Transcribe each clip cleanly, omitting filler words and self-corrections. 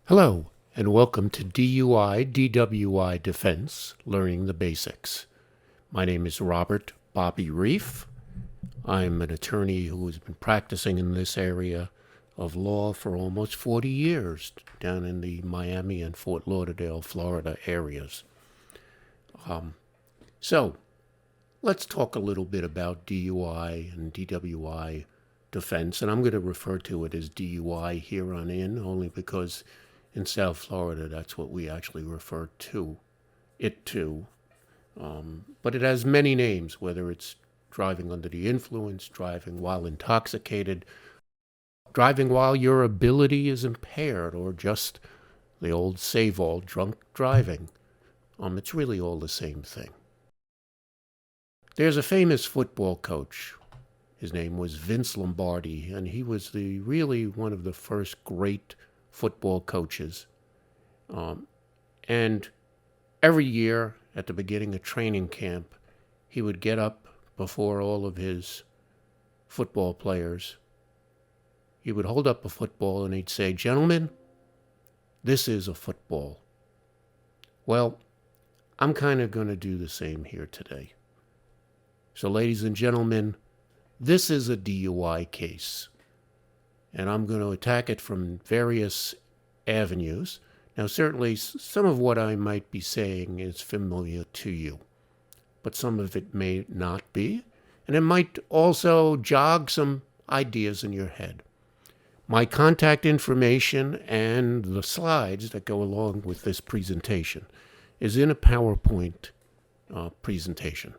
Hello, and welcome to DUI Defense, Learning the Basics. My name is Robert Bobby Reef. I'm an attorney who has been practicing in this area of law for almost 40 years down in the Miami and Fort Lauderdale, Florida areas. So, let's talk a little bit about DUI and DWI defense, and I'm going to refer to it as DUI here on in, only because in South Florida, that's what we actually refer to it to. But it has many names, whether it's driving under the influence, driving while intoxicated, driving while your ability is impaired, or just the old save-all drunk driving. It's really all the same thing. There's a famous football coach. His name was Vince Lombardi, and he was really one of the first great football coaches. And every year at the beginning of training camp, he would get up before all of his football players. He would hold up a football and he'd say, "Gentlemen, this is a football." Well, I'm kind of going to do the same here today. So, ladies and gentlemen, this is a DUI case, and I'm going to attack it from various avenues. Now, certainly, some of what I might be saying is familiar to you, but some of it may not be, and it might also jog some ideas in your head. My contact information and the slides that go along with this presentation is in a PowerPoint presentation.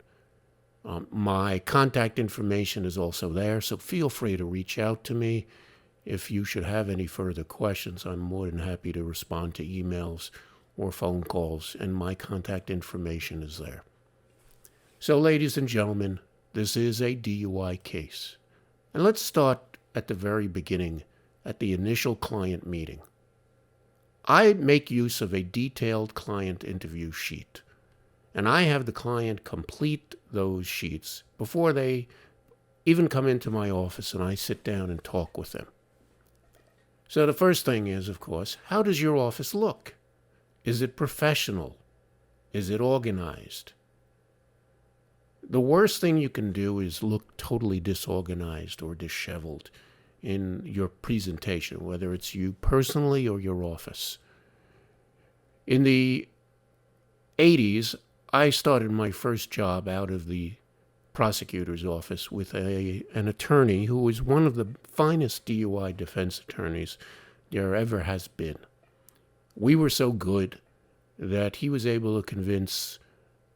My contact information is also there, so feel free to reach out to me. If you should have any further questions, I'm more than happy to respond to emails or phone calls, and my contact information is there. So, ladies and gentlemen, this is a DUI case. And let's start at the very beginning, at the initial client meeting. I make use of a detailed client interview sheet, and I have the client complete those sheets before they even come into my office and I sit down and talk with them. So the first thing is, of course, how does your office look? Is it professional? Is it organized? The worst thing you can do is look totally disorganized or disheveled in your presentation, whether it's you personally or your office. In the 80s, I started my first job out of the prosecutor's office with an attorney who was one of the finest DUI defense attorneys there ever has been. We were so good that he was able to convince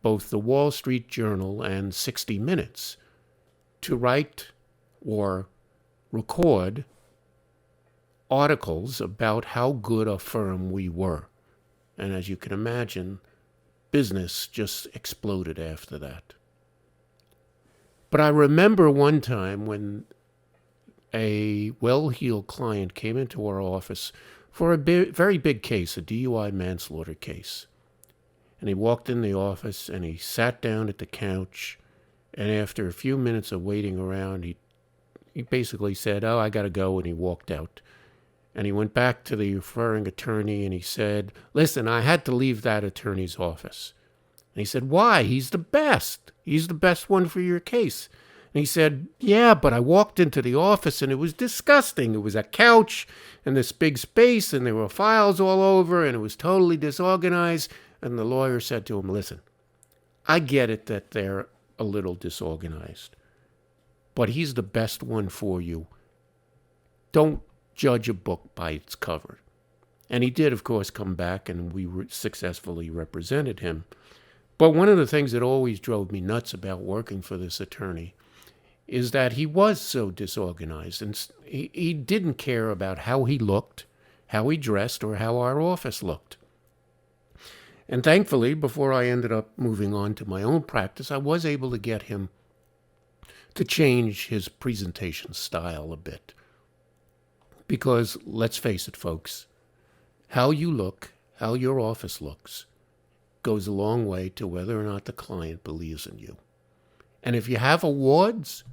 both the Wall Street Journal and 60 Minutes to write or record articles about how good a firm we were. And as you can imagine, business just exploded after that. But I remember one time when a well-heeled client came into our office for a very big case, a DUI manslaughter case. And he walked in the office and he sat down at the couch, and after a few minutes of waiting around, he basically said, "Oh, I got to go," and he walked out. And he went back to the referring attorney and he said, "Listen, I had to leave that attorney's office." And he said, "Why? He's the best. He's the best one for your case." And he said, "Yeah, but I walked into the office and it was disgusting. It was a couch and this big space and there were files all over and it was totally disorganized." And the lawyer said to him, "Listen, I get it that they're a little disorganized, but he's the best one for you. Don't judge a book by its cover." And he did, of course, come back, and we successfully represented him. But one of the things that always drove me nuts about working for this attorney is that he was so disorganized, and he didn't care about how he looked, how he dressed, or how our office looked. And thankfully, before I ended up moving on to my own practice, I was able to get him to change his presentation style a bit. Because, let's face it, folks, how you look, how your office looks, goes a long way to whether or not the client believes in you. And if you have awards,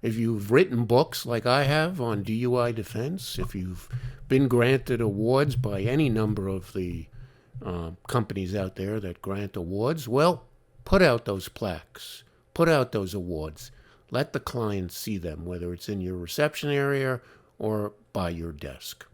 If you've written books like I have on DUI defense, if you've been granted awards by any number of the companies out there that grant awards, well, put out those plaques, put out those awards. Let the clients see them, whether it's in your reception area or by your desk.